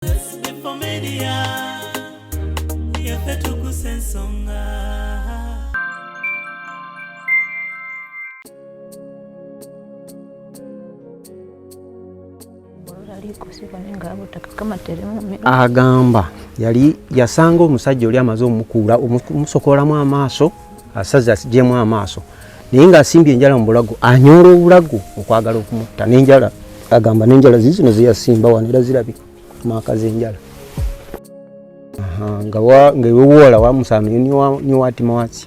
SB4 Media, Tuggussa Enssonga. Agamba yali yasanga omusajja oli amaze omukuula omusokolamu amaaso asaza asijjemu amaaso naye ng'asimbye enjala mu bulago anyoola obulago okwagala okumutta n'enjala agamba n'enjala zino zeyasimba wano era zirabika maaka z'enjala ng'ewewola wamusaana niwatima watsi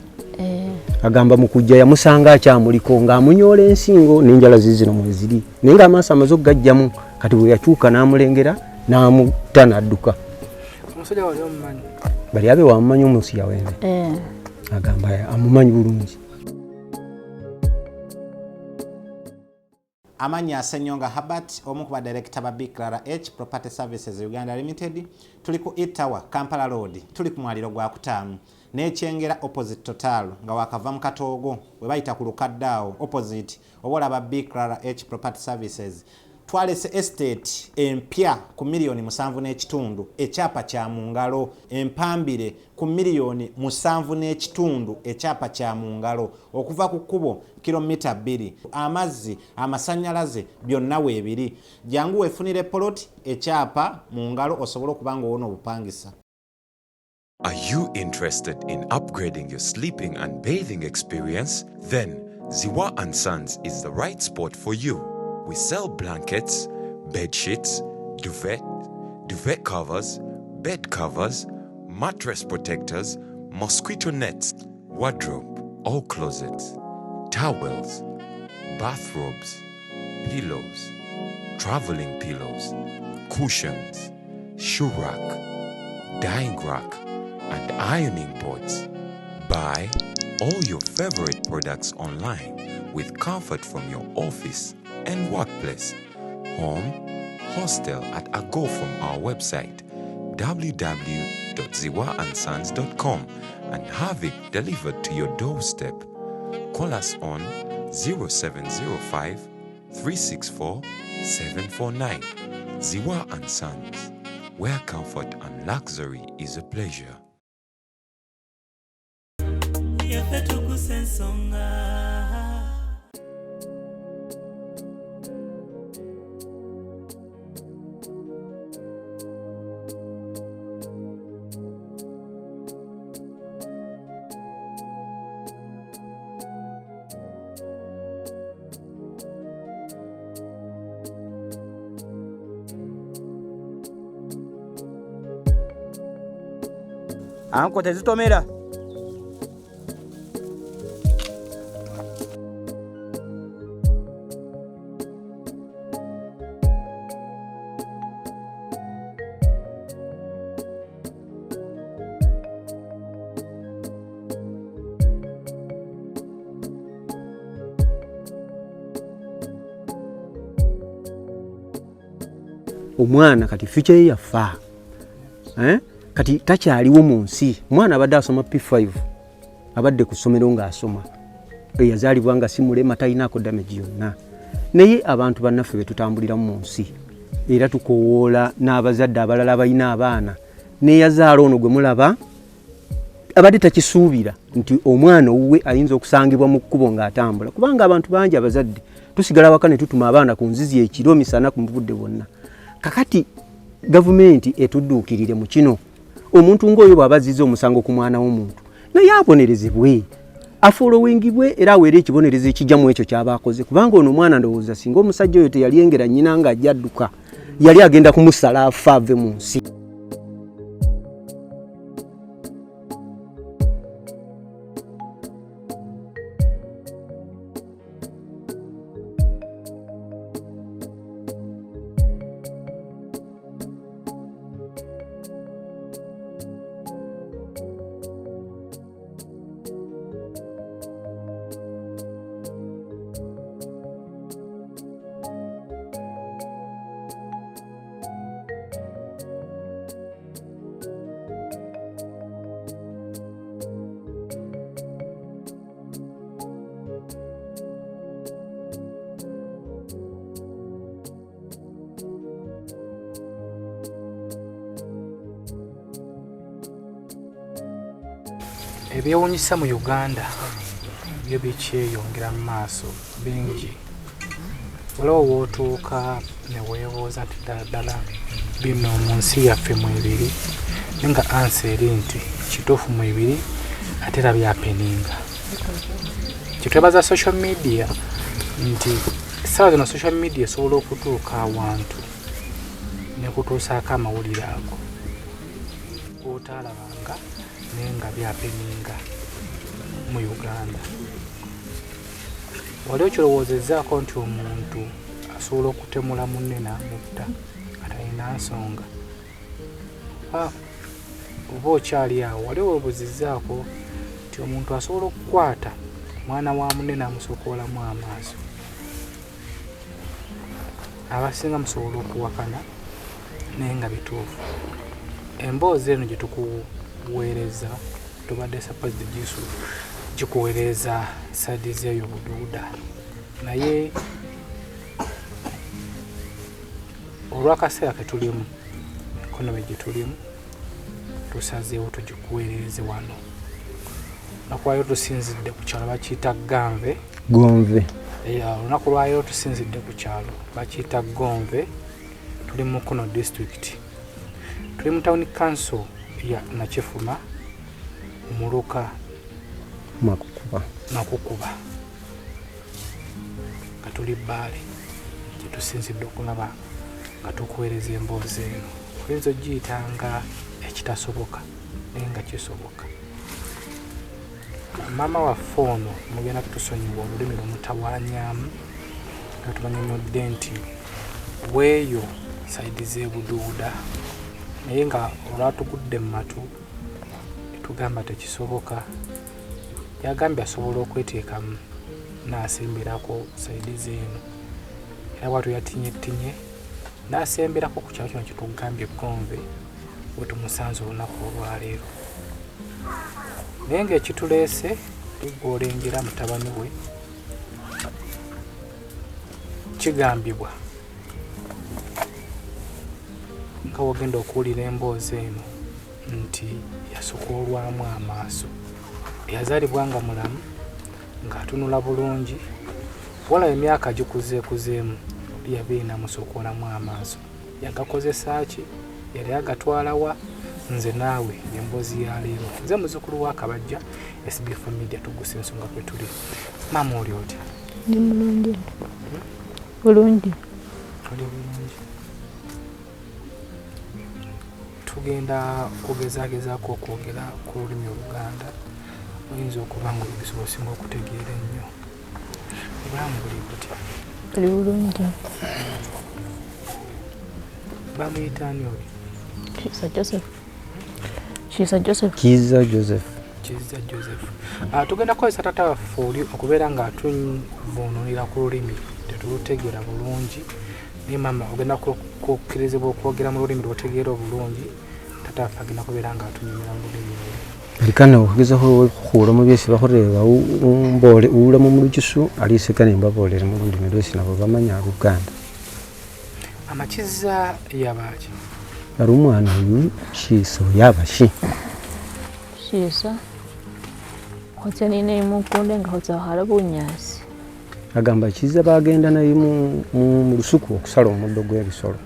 agamba mu kujja yamusanga akyamuliko ng'amunyoola ensingo n'enjala zino mweziri naye ng'amaaso amaze okugajjamu kati bwe yakyuka n'amulengera n'amutta n'adduka. Omusajja wali omumanyi? Bali abe wamumanyi omusi yawembe. Agamba amumanyi bulungi. Amaaso Ennyonga Herbert, omu ku badirekita ba SB4 Property Services Uganda Limited, tuli ku Itawa Kampala Road, tuli ku mwaliro gwa Kutaamu n'ekyengera opposite Total nga wakava mu Katoogo we bayita ku Lukaddaawo opposite obola ba SB4 Property Services. Twalese estate empya ku miliyoni 7.5 ekyapa kya mu ngalo, empambire ku miliyoni 7.5 ekyapa kya mu ngalo, okuva ku kkubo kilomita 2, amazzi amasannyalaze byonna weebiri. Jangu weefunire poloti ekyapa mu ngalo osobole okuba ng'owona obupangisa. Are you interested in upgrading your sleeping and bathing experience? Then Ziwa & Sons is the right spot for you. We sell blankets, bed sheets, duvet covers, bed covers, mattress protectors, mosquito nets, wardrobe, all closets, towels, bathrobes, pillows, traveling pillows, cushions, shoe rack, dyeing rack, and ironing boards. Buy all your favorite products online with comfort from your office and workplace, home, hostel at a go from our website www.ziwaansons.com and have it delivered to your doorstep. Call us on 0705 364 749. Ziwa & Sons, where comfort and luxury is a pleasure. Tuggussa Enssonga. Anko tezitomera. Omwana kati future ye yafa. Kati takyaliwo mu nsi. Omwana abadde asoma P5. Abadde ku ssomero ng'asoma. Yazaalibwa nga si mulema talinaako damage yonna. Naye abantu bannaffe be tutambulira mu nsi. Era tukowoola n'abazadde abalala balina abaana. Neyazaala ono gwe mulaba abadde takisuubira nti omwana owuwe ayinza okusangibwa mu kkubo ng'atambula. Kubanga abantu bangi abazadde tusigala waka ne tutuma abaana ku nzizi ekiro misana ku budde bwonna. Kakati gavumenti etudduukirire mu kino. Omuntu ng'oyo bw'abazizza omusango ku mwana w'omuntu naye abonerezebwe afolowingibwe era aweere ekibonerezo ekijja mu ekyo ky'aba akoze. Kubanga ono omwana ndowooza singa omusajja oyo teyalengera nnyina ng'ajja adduka yali agenda kumusala afa ave mu nsi. ebyewuunyisa mu Uganda byo bikyeyongera mu maaso bingi. Waliwo wootuuka ne weebuuza nti ddala bino mu nsi yaffe mwebiri, nga ansi eri nti kituufu mwebiri ate era byapeninga. Kitwebaza social media nti essaawa zino social media esobola okutuuka awantu ne kutuusaako amawulire ago otaalabanga naye nga byapeninga mu Uganda. Wali okirowoozezaako nti omuntu asobola okutemula munne n'amutta atalina nsonga? Oba okyali awo wali weebuuzizzaako nti omuntu asobola okukwata mwana wa munne n'amusokoolamu amaaso? Abasinga musobola okuwakana naye nga bituufu. Emboozi eno gye tukuweereza tubadde supposed Jisu gikuweereza sadi zeeyo buduuda, naye olw'akaseera ke tulimu, ekonomi gye tulimu, tusazeewo tugikuweereze wano. Olunaku lwayo tusinzidde ku kyalo bakiyita Gonve. Olunaku lwayo tusinzidde ku kyalo bakiyita Gonve. Tuli mu Mukono district, tuli mu town council ya Nakifuma, Muluka, Nakukuba. Nga tuli Bbaale gye tusinzidde okulaba nga tukuweereza emboozi eno. Oyinza ogiyitanga ekitasoboka naye nga kisoboka. Maama waffe ono mugenda kutusonyiwa olulimi lw'omutawaanyaamu nga tumanyonyodde nti weeyo saidi z'ebuduuda, naye nga olwatugudde mu matu tugamba tekisoboka. Yagambye asobola okweteekamu n'asemberako saidi z'eno, era bwatu yatinyetinye n'asemberako ku kyalo kino kitugambye Gonve we tumusanze olunaku olwaleero. Naye ng'ekituleese ligolengera mutabani we kigambibwa nga wagenda okuwulira emboozi eno nti yasukoolwamu amaaso. Yazaalibwa nga mulamu ng'atunula bulungi, wala emyaka gikuzeekuzeemu yabiri namusokoolamu amaaso. Yagakozesa ki? Yali agatwala wa? Nze naawe emboozi ya leero. Nze muzzukulu wa Kabajja, SB4 Media, Tuggussa Enssonga kwe tuli. Maama oli otya? Ndi mulungi. Bulungi. Oli bulungi. Tugenda kugezaagezaako okwogera ku lulimi Oluganda. Oyinza okuba nga olugiso osinga okutegeera ennyo. Obulamu buli butya? Buli bulungi. Bamuyita ani oli? Kiza Joseph. Kiza Joseph. Tugenda kukozesa taata waffe oli okubeera nga atuvuunulira ku lulimi tetulutegeera bulungi, naye maama ogenda kukkirizibwa okwogera mu lulimi lw'otegeera obulungi. Taata waffe agenda kubeera nga atunyumira mu lulimi Likana okugezaho okuhula mu byesi bakorera umbole ulamu mu lukisu alisekana embabolera mu lulimi lwesi nabo bamanya Luganda. Amakiza yabaaki? Ari umwana uyu Shiso yabashi. Shiso hotya nine imukunde nga hotya hala bunyasi. Agamba kiza bagenda naye mu lusuku okusala omuddo gw'ebisolo.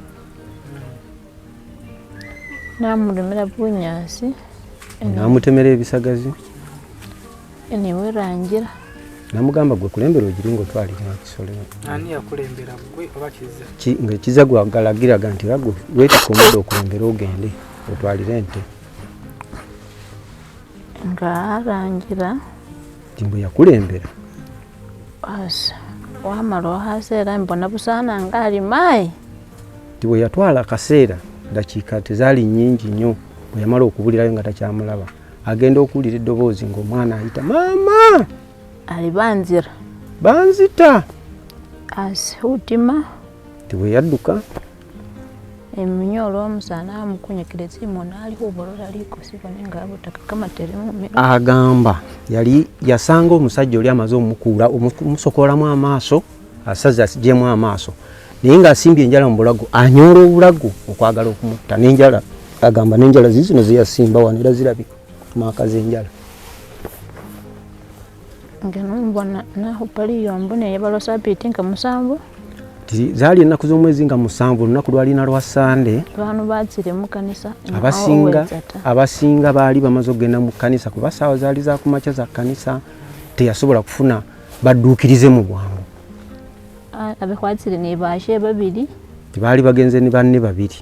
Namulemera bunyasi. Namutemera ebisagazi. Enewe rangira. Namugamba gwe kulembera ogiringo twalira ekisolo. Ani yakulembera gwe oba kiza? Nga kiza gwagalagira ganti ragwe wetikomodo okulembera ogende otwalira ente. Nga rangira. Timbo yakulembera. Asa wamalo hasera mbona busana ngali mai. Tibo yatwala kaseera dakiika tezali nyingi nnyo. Yamala okubulirayo nga takyamulaba. Agenda okuwulira eddoboozi ng'omwana ayita maama. Ali banzira. Banzita. Utima. Tiwe yadduka. Eminyolo omusana amukunyekire Simona ali kubolola liko sibone nga abutaka kama teremu. Agamba yali yasanga omusajja oli amaze omukuula omusokoolamu amaaso asaza asijjemu amaaso. Naye nga asimbye enjala mu bulago anyoola obulago okwagala okumutta n'enjala. Agamba n'enjala zizino ziyasimba wano era zirabika maaka z'enjala. Ngenubona naho paliyo mbone yabalosa pitinga musambu zali ennaku z'omwezi nga 7 olunaku lwalina lwa Sande. Abantu batsire mu kanisa abasinga baali bamaze okugenda mu kanisa kuba ssaawa zaali za kumakya za kanisa teyasobola kufuna badduukirize mu bwangu. Abekwatsire ne bashe babiri tebaali bagenze ne banne babiri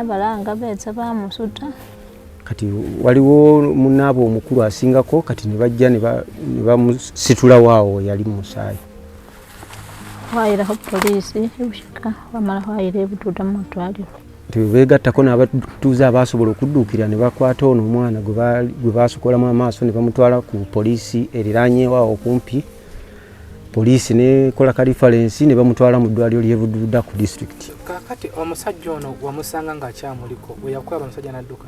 balanga betsa bamusuta kati waliwo munaabo omukulu asingako kati ne bajja ne bamusitula waawo yali musaayi. Waira ho polisi ebushika wamala waira ebutuda mutwaliro begattako n'abatuuze abasobola okudduukira ne bakwata ono omwana gwe baasukolamu amaaso ne bamutwala ku polisi eriraanyeewo okumpi. Polisi nekola kalifalensi ne bamutwala mu ddwaliro ly'Ebuduuda ku district. Kakati omusajja ono wamusanga ng'akyamuliko bwe yakwaba omusajja n'adduka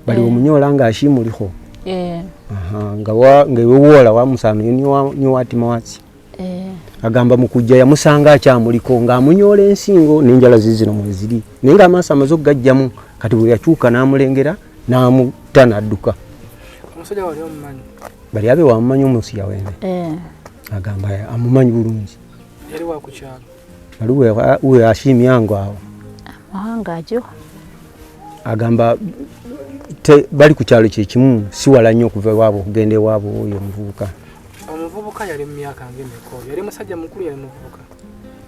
bali omunyola ng'akimuliko nga wewola wamusano nyowatima watsi agamba mu kujja yamusanga akyamuliko ng'amunyola ensingo n'enjala zizino mweziri naye ng'amaaso amaze okugajjamu kati bwe yakyuka n'amulengera n'amutta n'adduka. Omusajja wali omumanyi? Bali abe wamumanyi omusi yawene agamba amumanyi bulungi. Yali wa ku kyalo? Waliwo we ashimyango awo amahanga ajo agamba bali ku kyalo kyekimu si wala nnyo okuva ewaabwe okugenda ewaabwe oyo omuvubuka. Omuvubuka yali mu myaka ng'emeka? Yali musajja mukulu yali muvubuka?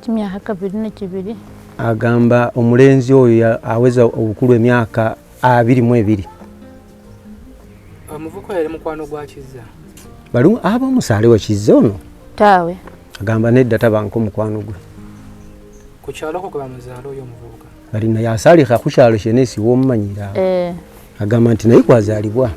Kimyaka 22. Agamba omulenzi oyo aweza obukulu emyaka 22. Omuvubuka yali mukwano gwa Kizza? Bali abamusaale wa Kizza ono? Tawe. Agamba nedda tabanko mukwano gwe. Ku kyalo ko gwe bamuzaala oyo omuvubuka? Bali naye asaalika ku kyalo kyenesi w'omumanyira. Agamba nti naye kwazaalibwa.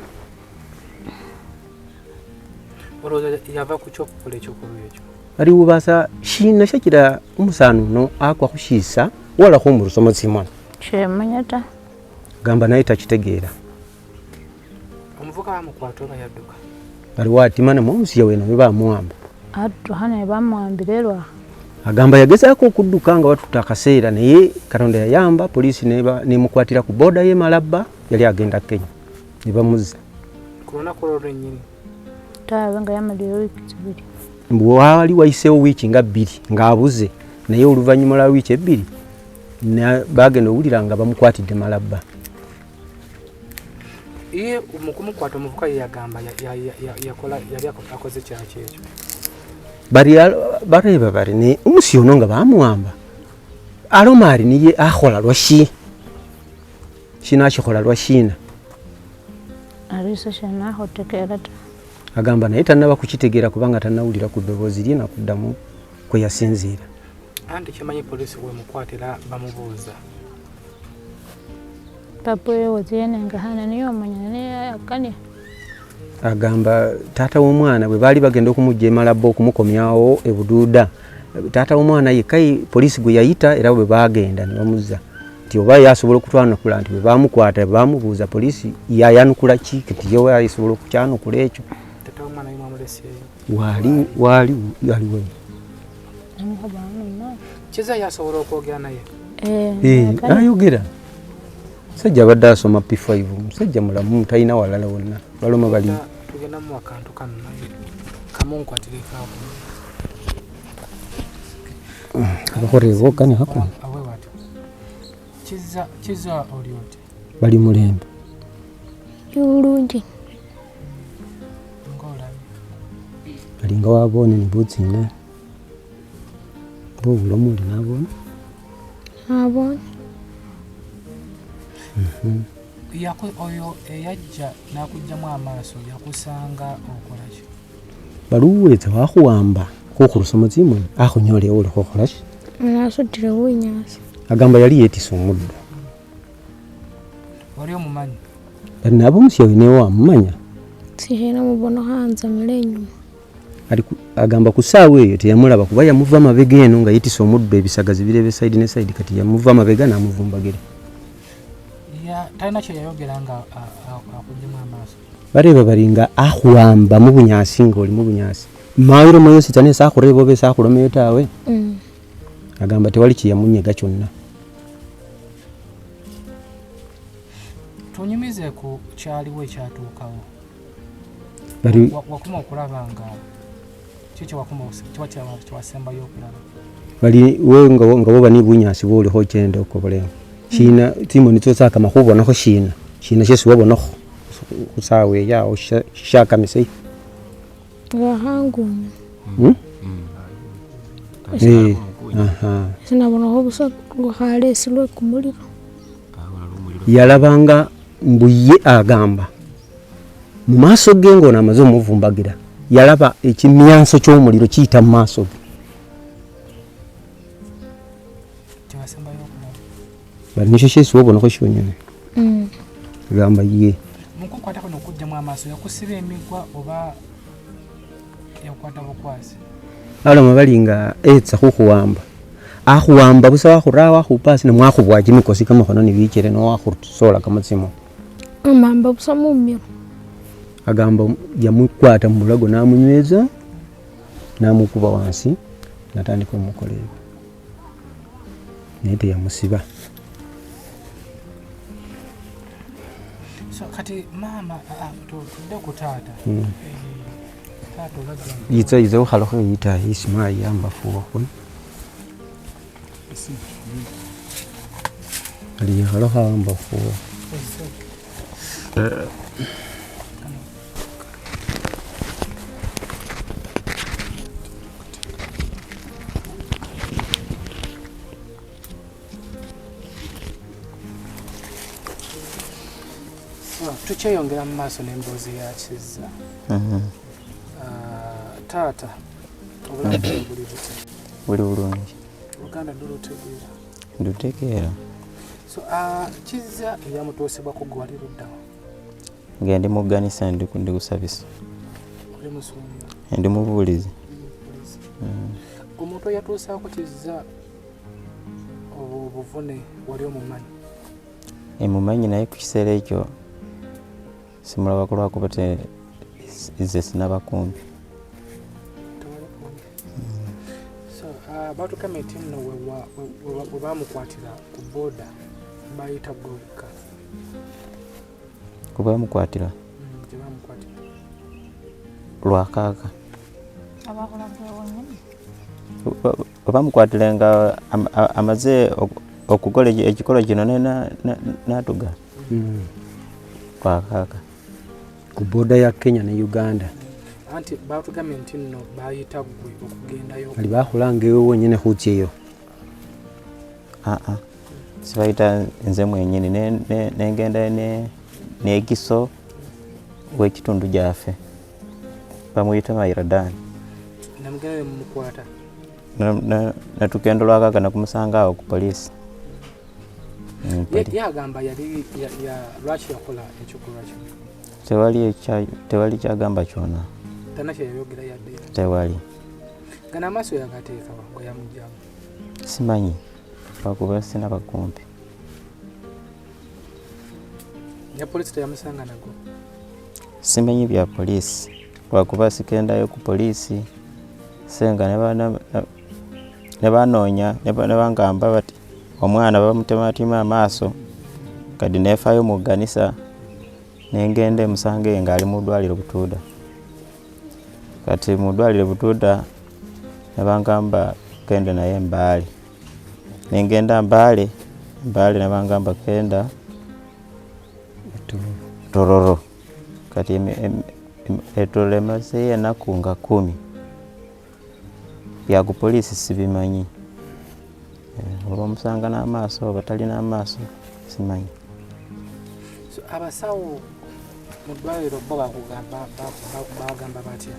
Olowooza yava ku kyokukola ekyokulu ekyo? Bali wubasa shina shakira omusaano no akwa kushiisa wala ko mu rusomo simwana. Kyemanyata. Agamba naye takitegeera. Omuvubuka bamukwata oba yadduka? Bali watimana musi yaweno we bamuwamba. Hane bamwambirerwa. Agamba yagezaako okudduka nga watuta akaseera naye Katonda yayamba polisi nemukwatira ku boda ye Malaba yali agenda Kenya ne bamuzza. Ku lunaku olwo lwennyini? Tawe nga yamalira wiiki 2. Wali wayiseewo wiiki nga 2 ng'abuze naye oluvannyuma lwa wiiki 2 bagenda owulira nga bamukwatidde Malaba. Iye mukumukwata omuvubuka ye yagamba yali akoze kyaki ekyo? Bareba bari ne omusi ono nga bamuwamba alomari niye akhola lwashi shina akikola lwashina arisa shana hotekera ta agamba naye tannaba kukitegeera kubanga tannawulira ku ddoboozi lye nakuddamu kwe yasinziira. Anti kimanyi polisi we mukwatira bamubuuza papoye waziyene nga hana niyo omanyane akane. Agamba taata w'omwana bwe baali bagenda okumujja Malaba okumukomyawo Ebuduuda taata w'omwana yekai polisi gwe yayita era bwe bagenda ne bamuzza nti oba yasobola okutwanukula nti bwe bamukwata bamubuuza polisi yayanukula ki kati yewe yasobola okukyanukula ekyo. Taata w'omwana ye mwamuleseeyo? Waliwo. Kizza yasobola okwogera naye? Ayogera. Sajja abadde asoma P5 musajja mulamu talina walala wonna baloma bali. Tugenda mu akantu kano naye kamunkwatire kaako. Abakorevo kani hako. Awe wati. Kizza oli oti? Bali mulembe. Yulungi. Ngola. Bali nga wabone ni butsina. Bo bulomuli nabone. Abone. Yako oyo eyajja nakujjamu amaaso yakusanga okola ki? Baluweza wakuwamba kokulusoma zimu akunyole ole kokola ki? Nasutire winyasi. Agamba yali yetisa omuddo. Wali omumanyi? Nabo musyo newa amumanya. Sihera mubono hanza milenyu. Agamba kusaawe eyo teyamulaba kuba yamuva mabega eno nga yetisa omuddo ebisagazi birebe side ne side kati yamuva mabega namuvumbagere. Talina kye yayogera nga akuggyemu amaaso? Bareba balinga akuwamba mu bunyaasi ng'oli mu bunyaasi. Mayiro moyo sitane sakureba oba sakulomeyo taawe. Agamba tewali kye yamunyega kyonna. Tunyumize ku kyaliwo ekyatuukawo. Wakuma okulaba nga Chichi wakumose chiwasembayo okulaba bali we nga bo bani bunyasi boli ho chende okobole china timo nitsosa kama khubona kho china chesi wabona kho kusawe ya shaka misei hangu aha sinabona ho busa khale silwe kumuliro yalabanga mbuye agamba mu maaso gengo na mazo muvumbagira yalaba ekimyanso ky'omuliro kiyita mu maaso bali nisho shesi wabona ko shonyene gamba ye mukukwata kono kujja mu Amaaso yakusiba emigwa oba yakwata bukwasi alama balinga etsa khuwamba akhuwamba busa wakhurawa khupasi ne mwakhubwa kimikosi kamakhono ni bikire no wakhusola kamatsimo amamba busa mumiro agamba yamukwata mu mulago namunyweza namukuba wansi natandika omukolera nete yamusiba. So kati mama tudde ku taata taata olagga yitsa ukhalakho yita isima yamba fuwa ali yakhalakho yamba fuwa tukyeyongera mu maaso n'emboozi ya Kizza. Taata obulamu buli buti buli bulungi Uganda ndulutegeera ndutegeera. So Kizza eyamutuusibwako gwe wali luddawa Ngende mu ganisa ndi kusabisa oli musumba ndi mubuulizi. Omuntu eyatuusaako Kizza obuvune wali omumanyi? Mumanyi naye ku kiseera ekyo simulaba kulwakuba ize sinaba kumpi. So batukameti nno we bamukwatira ku boda bayita gwobuka kuba bamukwatira gye bamukwatira lwakaaga bamukwatira nga amaze okukola ekikolo kino natuga lwakaaga ku boda ya Kenya ne Uganda. Anti batugamye nti nno bayita gwe okugendayo Ali bakhulanga ewe wonyene khutyeyo. sibayita nze mwenyini nengenda negiso w'ekitundu gyaffe bamuyita Mayiraddani namugenda mumukwata natugendo lwakaaga nakumusanga awo ku poliisi. yagamba yali lwaki yakola ekikolwa kino tewali kyagamba kyona tana kyeyayogera yadde tewali. gana Amaaso yagateekawa bwe yamugjamu simanyi lwakuba sinaba kumpi. ya poliisi teyamusanga nago simanyi bya poliisi lwakuba sikendayo ku poliisi senga ne banoonya ne bangamba bati omwana bamutematima Amaaso kadi neefaayo mu gganisa nengende musange ng'ali mu ddwaliro Butuuda. Kati mu ddwaliro Butuuda ne bangamba kende naye Mbaale nengenda Mbaale ne bangamba kenda Tororo. Kati etole emaze ennaku nga 10 bya ku poliisi sibimanyi. Olw'omusanga n'Amaaso oba talina Amaaso simanyi. So abasawo mu ddwaliro bo bagamba batya?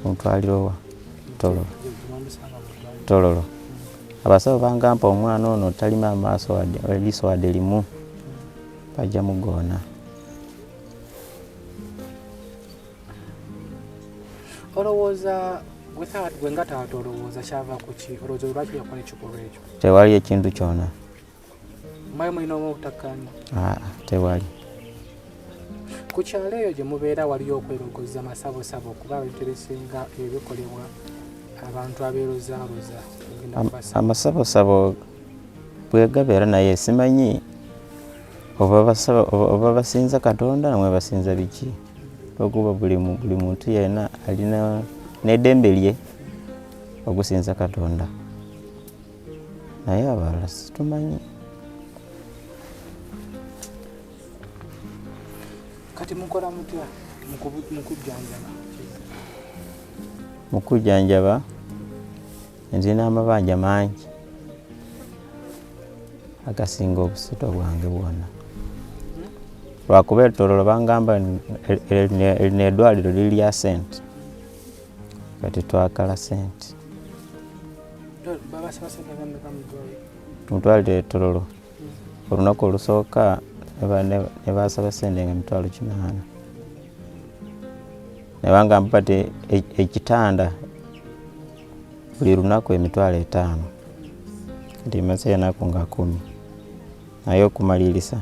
Muntwaliro wa Tororo. Abasawo bangamba omwana ono talina Amaaso liiso wadde limu bajja mugoona. Olowooza gwe nga taata olowooza kyava ku ki? Olowooza lwaki yakola ekikolwa ekyo? Tewali ekintu kyona. Mbaye mulina omutakkaanya? Tewali. Ku kyalo eyo gye mubeera waliyo okwerogoza masabosabo okuba ebiteresinga ebikolebwa abantu abeerozaaroza? Amasabosabo bwe gabeera naye simanyi oba basinza Katonda namwe basinza biki. Okuba buli muntu yenna alina n'eddembe lye okusinza Katonda naye abalala situmanyi. Kati mukola mutya mu kujjanjaba? Nzina amabanja mangi agasinga obusito bwange bwonna. Lwakuba ettololo bangamba erina eddwaliro liri lya sente, kati twakala sente. Mutwaliro ettololo olunaku olusooka ne basaba sente nga mitwalo 8. Ne bangamba bati ekitanda buli lunaku emitwalo 5. Kati maze ennaku nga 10 naye okumalirisa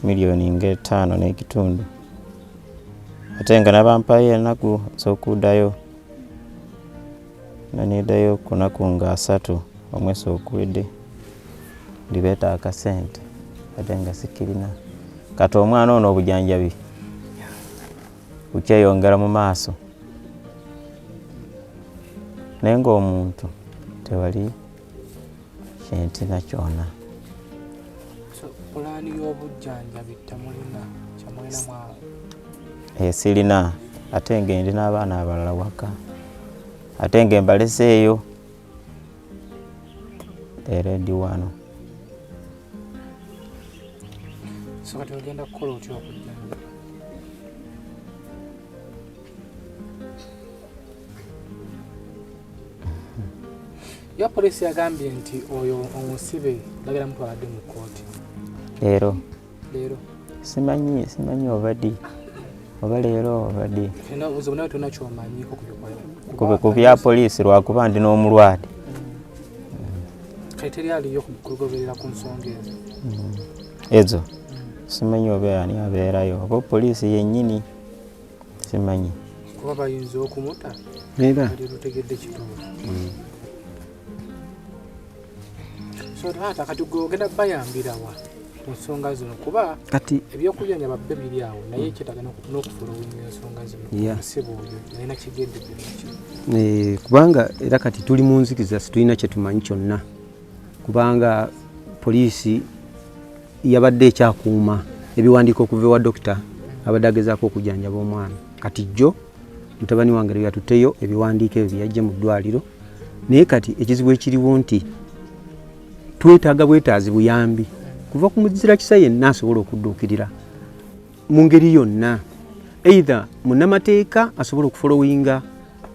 milioni nga 5 n'ekitundu. Ate nga nabampayo ennaku z'okuddayo naniddayo ku nnaku nga 3 omwezi oguwedde ndibeeta akasente ate nga sikirina. Kati omwana ono obujjanjabi bukyeyongera mu maaso naye ng'omuntu tewali kyentina kyonna. Pulaani y'obujjanjabi temulina kyemulina mwawo? Sirina, ate ngendi n'abaana abalala waka ate nge mbaleseeyo era ndi wano. So kati ogenda kukola otya okujjanjaba? Ya polisi yagambye nti oyo omusibe lagera mutwaladde mu kkooti. Leero Leero simanyi obaddi oba leero obaddi obuzibu nawe tolina ky'omanyiko ku bya polisi lwakuba ndi n'omulwadde. Kati teri aliyo kugoberera ku nsonga ezo? Ezo simanyi oba ani abeerayo oba polisi yennyini simanyi. Kuba bayinza okumuta ali lutegedde kituufu. So taata kati ogenda bayambira wa ku nsonga zino kuba kati ebyokujjanjaba bbe biri awo naye ekyetaaga n'okufulowinga ensonga zino omusibe oyo yalina kigendedde kubanga era kati tuli mu nzikiza situlina kye tumanyi kyonna kubanga poliisi yabadde ekyakuuma ebiwandiiko okuva ewa dokita abadde agezaako okujjanjaba omwana. Kati jjo mutabani wange lwe yatutteyo ebiwandiiko ebyo byajja mu ddwaliro naye kati ekizibu ekiriwo nti twetaaga bwetaazi buyambi kuva ku muzira kisa yenna asobola okudduukirira mu ngeri yonna, either munnamateeka asobola okufolowinga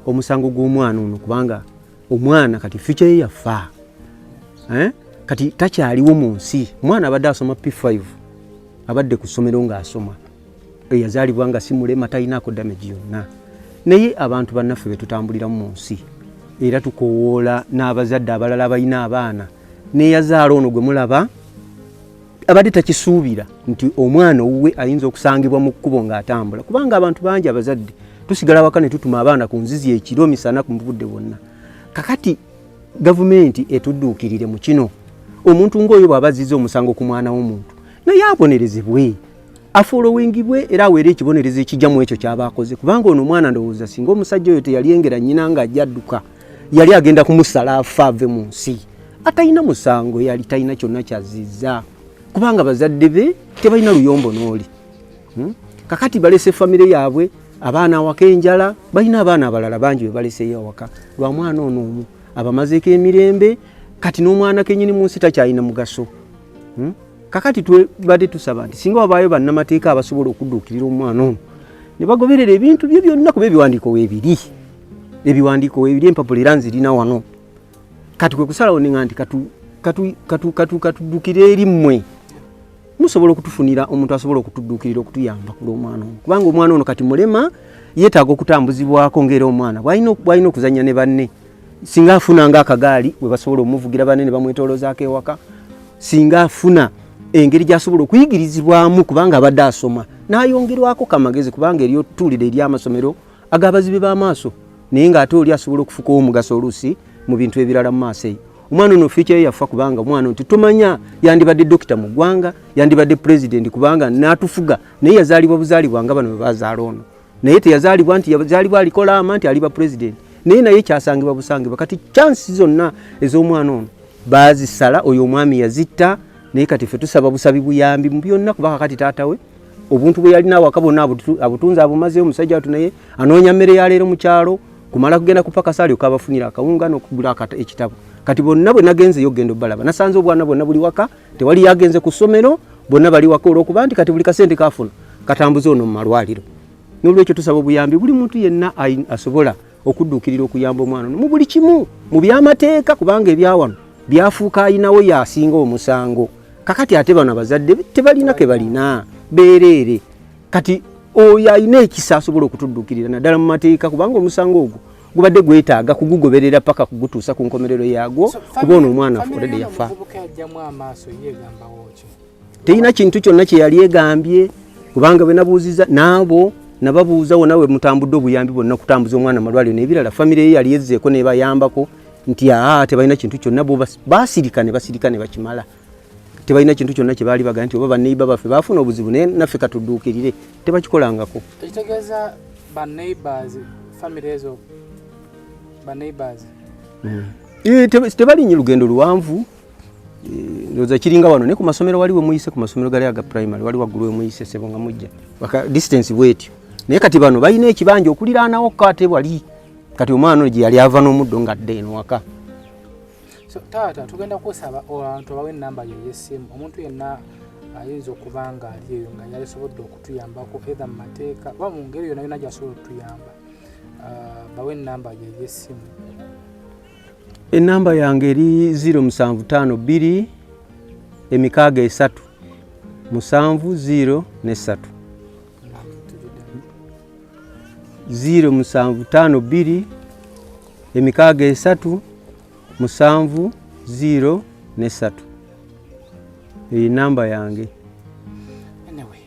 omusango gw'omwana ono kubanga omwana kati future ye yafa. Kati takyaliwo mu nsi. Omwana abadde asoma P5 abadde ku ssomero ng'asoma eyazaalibwa nga si mulema talinaako damage yonna naye abantu bannaffe be tutambuliramu mu nsi era tukoowoola n'abazadde abalala abalina abaana neyazaala ono gwe mulaba abadde takisuubira nti omwana owuwe ayinza okusangibwa mu kkubo ng'atambula kubanga abantu bangi abazadde tusigala waka ne tutuma abaana ku nzizi ekiro misana ku budde bwonna. Kakati gavumenti etudduukirire mu kino. Omuntu ng'oyo bw'aba azizza omusango ku mwana w'omuntu naye abonerezebwe afolowingibwe era aweere ekibonerezo ekijja mu ekyo ky'aba akoze kubanga ono omwana ndowooza singa omusajja oyo teyali engera nnyina ng'ajja adduka yali agenda kumusala afa ave mu nsi. Atalina musango yali talina kyonna kyazizza kubanga bazadde be tebalina luyombo n'oli. Kakati balese famire yaabwe abaana awaka enjala balina abaana abalala bangi be baleseyo awaka lwa mwana ono omu abamazeeko emirembe kati n'omwana kennyini mu nsi takyalina mugaso. Kakati tubadde tusaba nti singa wabaayo bannamateeka abasobola okudduukirira omwana ono ne bagoberera ebintu bye byonna kuba ebiwandiiko weebiri empapula era nzirina wano. Kati kwe kusalawo nenga nti katuddukire eri mmwe musobola okutufunira omuntu asobola okutudduukirira okutuyamba ku lw'omwana ono kubanga omwana ono kati mulema yeetaaga okutambuzibwako ng'era omwana bw'alina okuzannya ne banne singa afuna ng'akagaali we basobola omuvugira banne ne bamwetooloozaako ewaka singa afuna engeri gy'asobola okuyigirizibwamu kubanga abadde asoma n'ayongerwako kamagezi kubanga eriyo tuulire eri amasomero ag'abazibe b'amaaso naye ng'ate oli asobola okufukawo omugaso oluusi mu bintu ebirala mu maaso eyo. Omwana ono future ye yafa kubanga omwana ono tumanya yandibadde dokita mu ggwanga yandibadde president kubanga n'atufuga naye yazaalibwa buzaalibwa nga bano bwe bazaala ono naye teyazaalibwa nti yazaalibwa alikola ama nti aliba president naye naye kyasangibwa busangibwa kati chance zonna ez'omwana ono baazisala oyo omwami yazitta naye kati ffe tusaba busabi buyambi mu byonna kubaka kati taatawe obuntu bwe yalina awaka bonna abutunzi abumazeyo omusajja watu naye anoonya mmere ya leero mu kyalo kumala kugenda ku pakasali okabafunira akawunga n'okugula ekitabo kati bonna bwe nagenzeyo ogenda obbalaba nasanze obwana bwonna buli waka tewali yagenze ku ssomero bonna bali waka olw'okuba nti kati buli kasente kafuna katambuze ono mu malwaliro n'olwekyo tusaba obuyambi buli muntu yenna asobola okudduukirira okuyamba omwana ono mu buli kimu mu by'amateeka kubanga ebyawano byafuuka ayinawo yasinga omusango kakati ate bano abazadde tebalina ke balina beereere kati oyo alina ekisa asobola okutudduukirira naddala mu mateeka kubanga omusango ogwo gubadde gwetaaga kugugoberera paka kugutuusa ku nkomerero yaagwo kuba ono omwana already yafa terina kintu kyonna kye yali egambye kubanga bwe nabuuziza naabo nababuuza wona we mutambudde obuyambi bwonna kutambuza omwana malwaliro n'ebirala famire ye yali ezzeeko nebayambako nti tebalina kintu kyonna bo basirika ne bakimala tebalina kintu kyonna kye baali bagamba nti oba banneiba baffe baafuna obuzibu naye naffe katudduukirire tebakikolangako ekitegeeza banneighbors famire ezo banneighbors tebalinye lugendo luwanvu ndowooza kiringa wano ne ku masomero waliwe muyise ku masomero gali aga primary wali waggulu we muyise sebo nga mujja distance bwetyo naye kati bano balina ekibanja okuliraanawo kate wali kati omwana ono gye yali ava n'omuddo ngadde eno waka so taata tugenda kusaba abantu abawe enamba yeyesimu omuntu yenna ayinza okuba nga ali eyo nga yalisobodde okutuyambako either mu mateeka oba mu ngeri yonna yonna gyasobola okutuyamba bawe enamba yeyesimu enamba yange eri 0752 6 3 7 0752 6 3 7 iyi namba yange anyway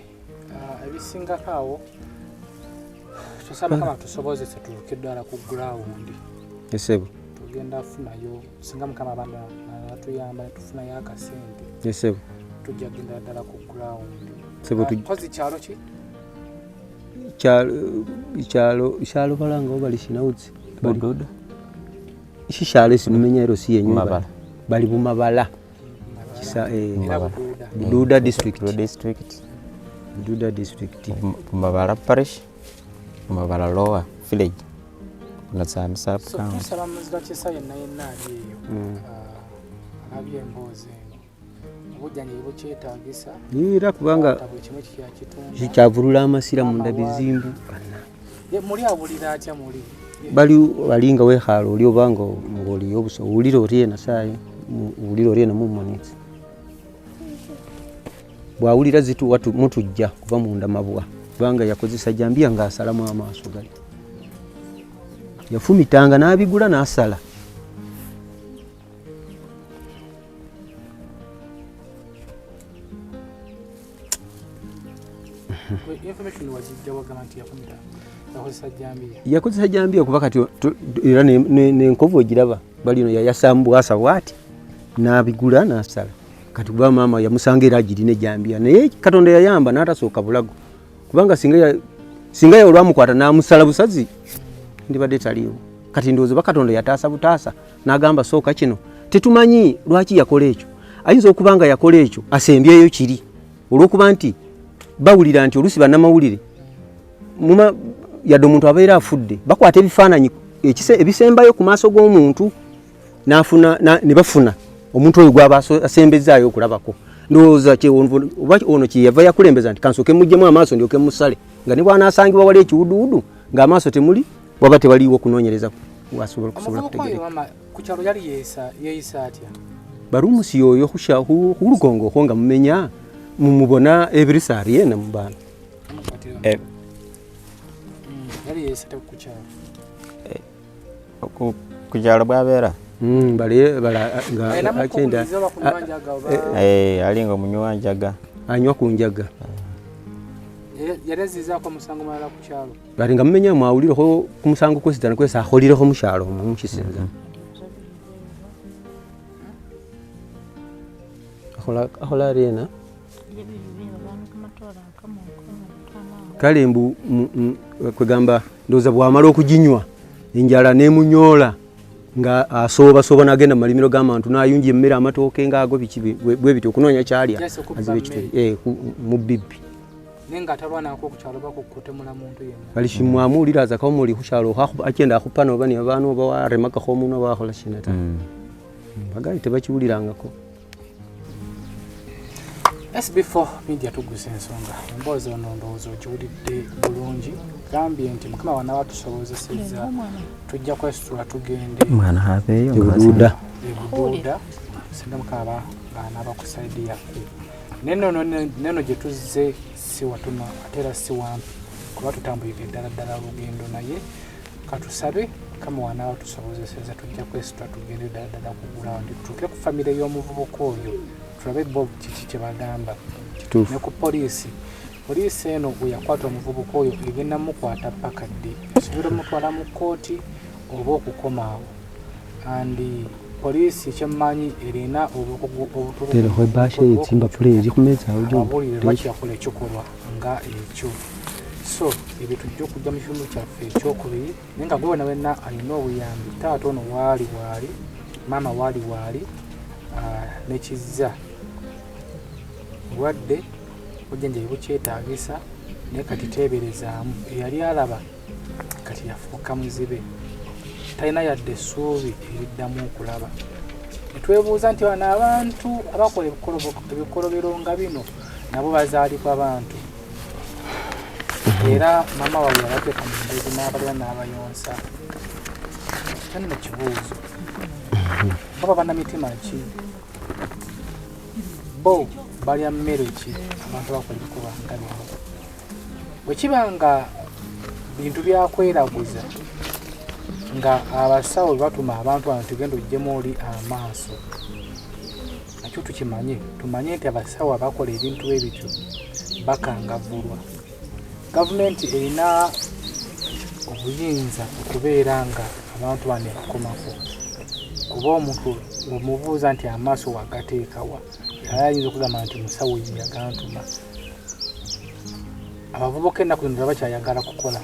ebisingako awo tusaba kama tusobozese tuluke ddala ku ground esebo tugenda funayo singa mukama abanda natuyamba tufunayo akasente esebo tujja genda ddala ku ground sebo kozi kyalo ki kyalo balanga obali sinawuzi badodo ishishalo esimumenya ero si yenyumba bali bumabala kisa Bududa district Bududa district Bumabala parish Bumabala lower village Natsam sub county so salamuzda kisa yenna aliyo abye mboze obujjanye bukyetaagisa era kubanga kikyavulula amasira munda bizimbu muli awulira atya muli balinga wekhalo oli obanga ngoli obuso uliro riena sai uliro riena mumonitsi bwawulira zitu watu mutujja kuva munda mabwa kubanga yakozesa jambia nga asalamu amaaso gali yafumitanga n'abigula n'asala yakozesa jambia kuba kati era n'enkovu ogiraba balino yayasambwasa bwati n'abigula n'asala kati kuba maama yamusanga era agirina ejambia naye Katonda yayamba n'atasooka bulago kubanga singa olwamukwata n'amusala busazi ndibadde taliwo kati ndowooza ba Katonda yataasa butaasa n'agamba sooka kino tetumanyi lwaki yakola ekyo ayinza okuba nga yakola ekyo asembyeyo kiri olw'okuba nti bawulira nti oluusi bannamawulire yadde omuntu abeera afudde bakwata ebifaananyi ebisembayo ku maaso g'omuntu ne bafuna omuntu oyo gwaba asembezaayo okulabako ndowooza oba ono kyeyava yakulembeza nti kansooke muggyemu amaaso ndyoke musale nga ne bw'anaasangibwa wali ekiwuduwudu ng'amaaso temuli waba tewaliwo okunoonyereza wasobola kutegereka ku kyalo yali yeeyisa atya barumusi oyo hulukongo okwo nga mumenya mumubona ebirisa aryena mu baana yali yeeyisa ku kyalo ku kyalo bwabeera alinga omunywa njaga anywa ku njaga yalezizaako musango malala ku kyalo bali nga mumenya mwawulireho ku musango kwesitana kwesa aholireho mukyalo omwo mukisinza ahola aryena kale mbu kwegamba ndoza bwamala okuginywa enjala nemunyola nga asooba nagenda mu malimiro g'abantu n'ayunja emmere amatooke ng'ago biki bwe biti okunoonya kyalya azibe ekituli mu bibbi nenga atalwanako okukyalo bakukutemula muntu yenna balishimwamulira azakawo muli kukyalo akyenda akupana oba niabaana oba waremakaho omuntu oba wakola kinata bagali tebakiwulirangako. SB4 Media Tuggussa Enssonga emboozi ono ndowooza ogiwulidde bulungi gambye nti mukama wana watusobozesezza tujja kwesitula tugende mwana habeeyo ebuduuda singa mukaba ng'anaaba ku saidi yaffe neno gye tuzze si watono ate era si wampi kuba tutambulira ddala olugendo naye katusabe kama wanaaba tusobozesezza tujja kwesitula tugende ddala ku gulawundi tutuuke ku famire y'omuvubuka oyo tulabe bo kiki kye bagamba ne ku poliisi eno bwe yakwata omuvubuka oyo egenda mukwata paka ddi esobola mutwala mu kooti oba okukomaawo andi poliisi kyemmanyi erina obutulabulire bakyakola ekikolwa nga ekyo so ebyo tujja okujja mu kitundu kyaffe ekyokubiri naye nga gwe wenna alina obuyambi taata ono waali maama waali nekizza wadde obujjanjabi bukyetaagisa naye kati teeberezaamu eyali alaba kati yafuuka muzibe talina yadde essuubi eriddamu okulaba netwebuuza nti bano abantu abakola ebikolobero nga bino nabo bazaalibwa bantu era maama waabwe yabateeka mu mbeezi n'abalira n'abayonsa kyani mu kibuuzo baba bana mitima ki bo balya mmere ki abantu bakola ebikuba nga bino bwe kiba nga bintu byakweraguza nga abasawo batuma abantu bano tugenda ojjemu oli Amaaso nakyo tumanye nti abasawo abakola ebintu ebityo bakangavulwa. Gavumenti erina obuyinza okubeera nga abantu bano bakomako kuba omuntu omubuuza nti Amaaso wagateekawa ayinza okugamba nti musawo yagantuma. Abavubuka ennaku zino bakyayagala kukola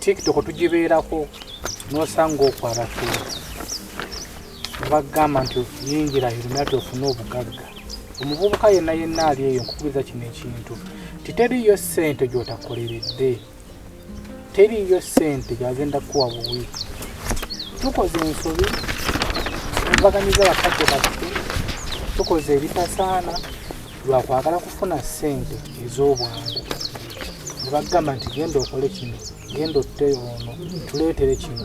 TikTok tugibeerako n'osanga okwabatuula bagamba nti yingira Illuminate ofune obugagga. Omuvubuka yenna ali eyo nkukubiriza kino ekintu titeriyo ssente gy'otakoleredde, teriyo ssente gy'agenda kuwa buwi. Tukoze ensobi tubaganyiza bakadde baffe, tukoze ebitasaana lwakwagala kufuna ssente ez'obwangu. Ne bagamba nti genda okole kino, genda otte ono, tuleetere kino,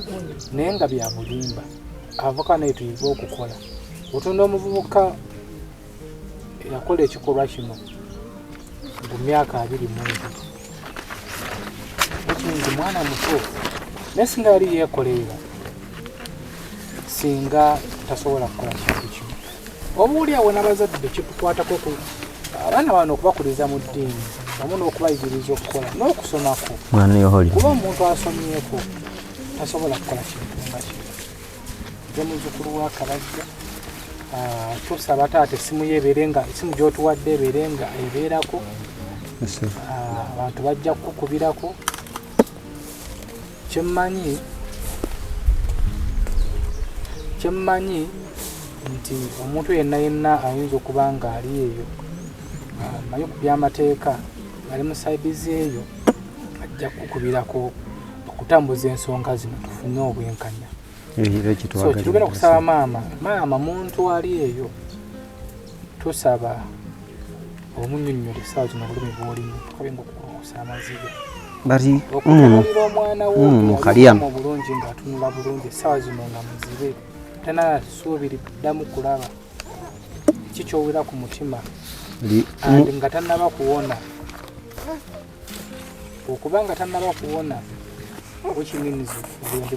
naye nga bya bulimba. Abavubuka naye tuyiga okukola. Otunda omuvubuka yakola ekikolwa kino mu myaka 20 ekindi mwana muto naye singa yali yeekolerera, singa tasobola kukola kintu kimu. Obuuli awo n'abazadde kitukwatako abaana bano okubakuliza mu ddiini wamu n'okubayigiriza okukola n'okusomako. Kuba omuntu asomyeko tasobola kukola kintu nga kino. Nze muzzukulu wa Kabajja tusaba taata essimu yeebeerenga, essimu gy'otuwadde ebeerenga ebeerako, abantu bajja kukubirako. Kyemmanyi nti omuntu yenna ayinza okuba nga ali eyo naye ku by'amateeka ali mu saidizi eyo ajja kukubirako okutambuza ensonga zino tufune obwenkanya. So kitugenda kusaba maama muntu ali eyo tusaba omunnyonnyole essaawa zino obulumi bw'olimu tukabenga okukusa amaziga okutunuulira omwana wo obulungi ng'atunula bulungi essaawa zino nga muzibe tana suubiri ddamu kulaba kikyowera ku mutima andi nga tannaba kuwona. Okuba nga tannaba kuwona okiminizo obuyambi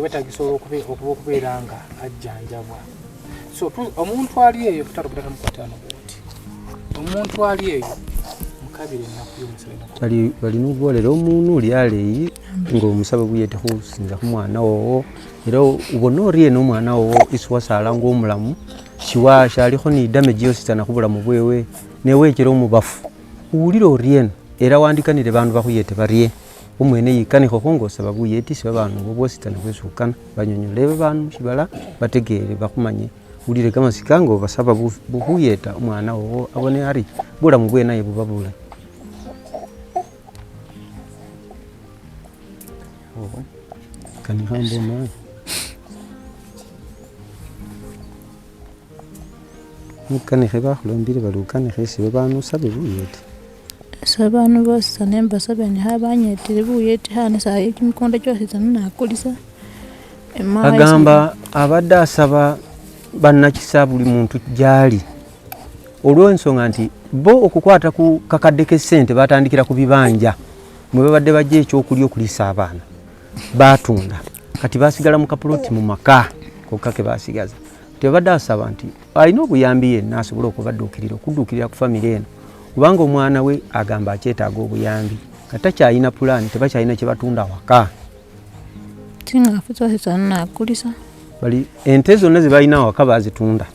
bwetagisa okubeera nga ajjanjabwa. So omuntu ali eyo tutatugiraka mukwatano bwoti, omuntu ali eyo balina ogwolera omuntu oli aleeyi ng'omusaba buyete kusinza ku mwana wowo era ubona oriye n'omwana wowo iswasaala ng'omulamu kiwa kyaliko ni damage yositana ku bulamu bwewe neweekera omubafu uwulira orieno era wandikanire bantu bakuyete barye omwene yikaniko ng'osaba buyeti siba bantu bwositana bwesuukana banyonyole bantu kibala bategeere bakumanye ulire kama sikango basaba buhuyeta omwana wowo abone ari bulamu bwe naye bubabula kanihambo naye mukanihe bahulombire balukanihe sibe bantu sabe buyeti sabanu bose nemba sabene habanyetire buyeti hane saa y'ekimikonda cyose nakulisa agamba abadde asaba bannakisa buli muntu gyali olw'ensonga nti bo okukwata ku kakadde k'essente batandikira ku bibanja mwe babadde bajja ekyokulya okulisa abaana batunda kati basigala mu kapuloti mu maka kokka ke basigaza tebadde asaba nti alina obuyambi yenna asobola okudduukirira ku famire eno kubanga omwana we agamba akyetaaga obuyambi kata kyalina pulaani tebakyalina kye batunda waka nakulisa bali ente zonna ze balina waka bazitunda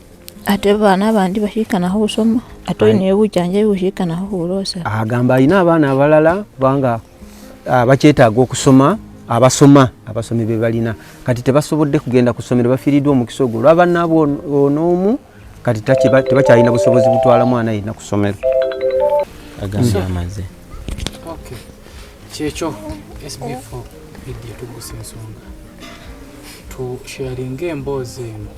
ate baana abandi bashikanaho busoma ate olina obujjanjabi bushikanaho bulosa agamba alina abaana abalala kubanga bakyetaaga okusoma abasomi be balina kati tebasobodde kugenda ku ssomero bafiiriddwa omukisa ogwo olw'abannaabo onoomu kati tebakyalina busobozi butwala mwana yenna ku ssomero agamba amaze kyekyo SB4 Media Tuggussa Enssonga tusharinga emboozi eno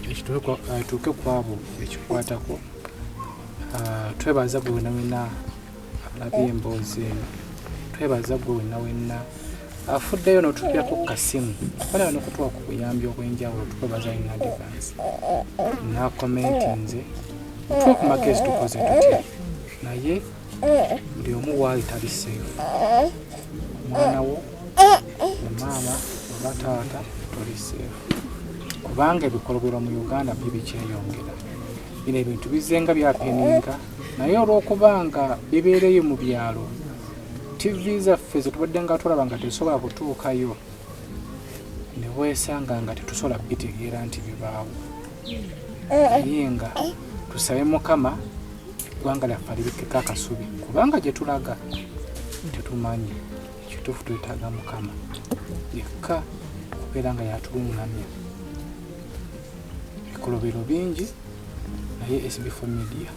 ekituuke ku abo ekikwatako twebaza gwe wena wena alabye emboozi eno twebaza gwe wena wena afuddeyo n'otupyako ku kasimu bala n'okutuwa ku buyambi obw'enjawulo tukwebaza in advance nakomentinze tuwa ku magezi tukoze tutya naye buli omu waali tali seefu omwana wo maama oba taata toli seefu kubanga ebikolobero mu Uganda bikyeyongera bino ebintu bizenga byapeninga naye olw'okubanga bibeereyo mu byalo TV zaffe zetubadde nga tulaba nga tesobola kutuukayo ne weesanga nga tetusobola bitegeera nti bibaawo naye nga tusabe Mukama eggwanga lyaffe libikkeko akasubi kubanga gye tulaga tetumanyi ekituufu twetaaga Mukama yekka okubeera nga yatulungamya ebikolobero bingi naye SB4 Media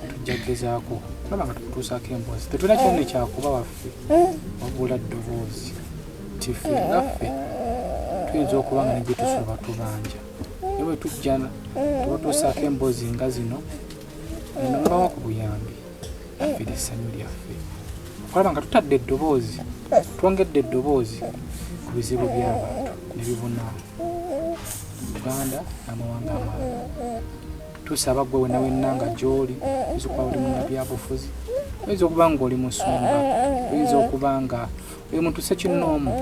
tujjagezaako kulaba nga tukutuusaako emboozi tetulina kyonna ekyakuba waffe wabula ddoboozi tife ngaffe tuyinza okuba nga negye tusoba tubanja naye bwe tujja tubatuusaako emboozi nga zino nebawa ku buyambi affe essanyu lyaffe okulaba nga tutadde eddoboozi twongedde eddoboozi ku bizibu by'abantu ne bibuna Uganda n'amawanga amalala tusaba gwe wena wenna nga gy'oli oyinza okuba oli munnabyabufuzi oyinza okuba nga oli musumba oyinza okuba nga oyo muntu sekinnoomu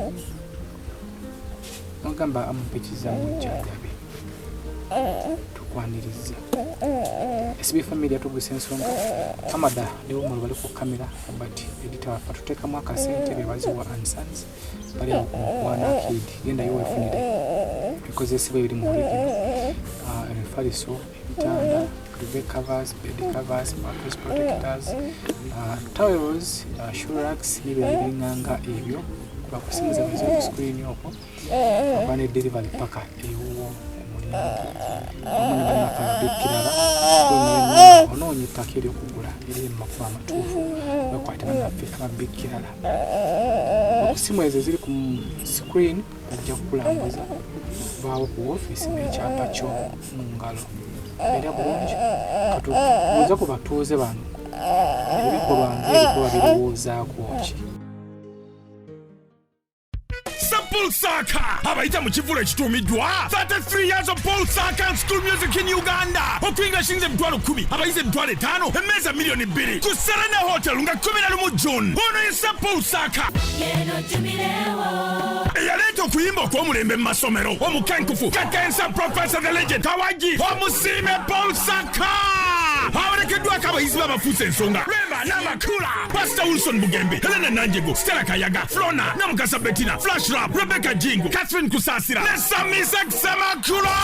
ogamba amumpekiza mujjanjabi tukwaniriza SB4 Media Tuggussa Enssonga Kamada liwo mu bali ku kamera but editor waffe tuteekamu akasente bebaziwa ansans bali okwana kid genda yo wefunire bikozesebwa ebiri mu buliri ebifaliso ebitanda duvet covers bed covers mattress protectors towels shurax n'ebirala ebinganga ebyo kuba kusimuza baiza ku screen okwo oba ne delivery paka ewuwo omulinabikkirala onoonya ettaka eryokugula eri mumakubo amatuufu wekwatana naffe ababikkirala okusimu ezo ziri ku screen ojja kukulambuza baawo ku ofiisi n'ekyapa kyo mu ngalo era bulungi katuuze ku batuuze bano ebikolwa ng'ebikolwa birowoozaako ki Paul Saka abayita mu kivulo ekituumiddwa 33 years of Paul Saka and school music in Uganda okuyinga shinze emitwalo 10 abayize emitwalo 5 emmeeza milioni 2 ku Serena Hotel nga 11 June ono ye Paul Saka eyaleeta okuyimba okw'omulembe mu masomero omukenkufu kakensa Professor the Legend Kawaji omusiime Paul Saka awerekeddwako abayizi b'abafuusa ensonga Rema Namakula Pastor Wilson Bugembe Helena Nanjego Stella Kayaga Flona Namukasa Bettina Flash Rap Rebecca Jingo Catherine Kusasira ne Samisa Samakula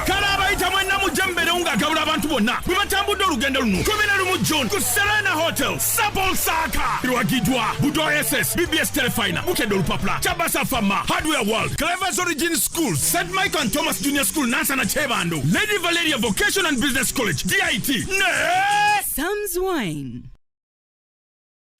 kala abayita mwenna mujambere ng'agabula abantu bonna bwe batambudde olugendo luno 11 June ku Serena Hotel Sapol Saka Lwagidwa Budo SS BBS Telefina Bukedde Olupapula Chabasa Fama Hardware World Clever's Origin School St. Michael and Thomas Junior School Nansana Chebando Lady Valeria Vocation and Business College DIT Sam's Wine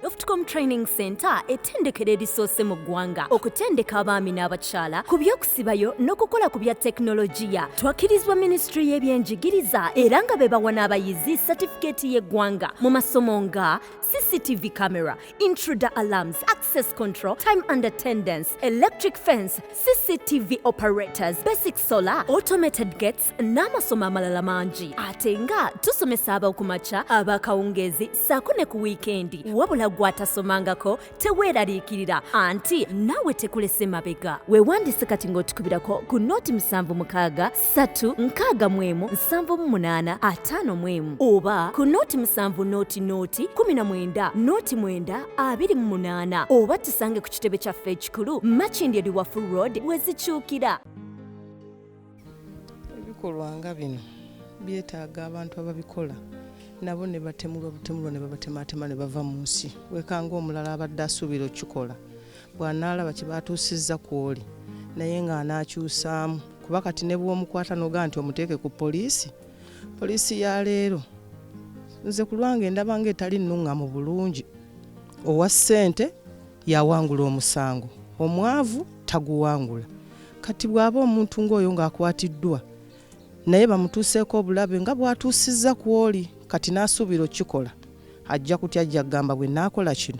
Ofcom Training Center ettendekero erisoose mu ggwanga okutendeka abaami n'abakyala ku by'okusibayo n'okukola ku bya tekinologiya. Twakirizibwa Ministry y'ebyenjigiriza era nga be bawa n'abayizi certificate y'eggwanga mu masomo nga CCTV camera, intruder alarms, access control, time and attendance, electric fence, CCTV operators, basic solar, automated gates n'amasomo amalala mangi. Ate nga tusomesa ab'okumakya ab'akawungeezi ssaako ne ku wiikendi wabula gwatasomangako teweeraliikirira anti naawe tekulese mabega. Weewandise kati ng'otukubirako ku nooti 76631778 oba ku nooti 7 nooti 19 oba tusange ku kitebe kyaffe ekikulu Makindye eri Wafu Road wezikyukira. Ebikolwa nga bino byetaaga abantu ababikola nabo ne batemulwa ne babatematema ne bava mu nsi. Wekanga omulala abadde asuubira okikola bw'anaalaba kye baatuusizza ku oli naye ng'anaakyusaamu kuba kati ne bw'omukwata n'ogaa nti omuteeke ku poliisi ya leero nze ku lwange ndaba ng'etali nnuŋŋamu bulungi. Owa ssente yawangula omusango, omwavu taguwangula. Kati bw'aba omuntu ng'oyo ng'akwatiddwa naye bamutuuseeko obulabe nga bw'atuusizza ku oli kati n'asuubira okikola ajja kutya ajja kugamba bwe naakola kino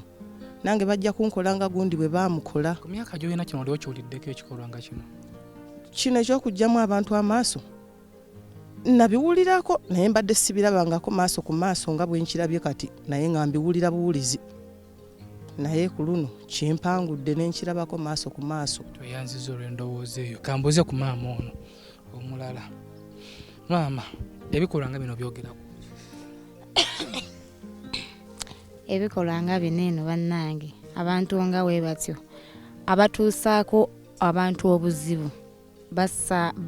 nange bajja kunkola nga gundi bwe baamukola. Ku myaka gy'olina kino oliwo ky'oliddeko ekikolwa nga kino eky'okugyamu abantu amaaso nabiwulirako naye mbadde sibirabangako maaso ku maaso nga bwe nkirabye kati naye nga mbiwulira buwulizi. Naye ku luno kimpangudde ne nkirabako maaso ku maaso. Tweyanziza olw'endowooza eyo. Kambuze ku maama ono omulala. Maama, ebikolwa nga bino byogerako. Ebikolwa nga bino eno bannange abantu nga we batyo abatuusaako abantu obuzibu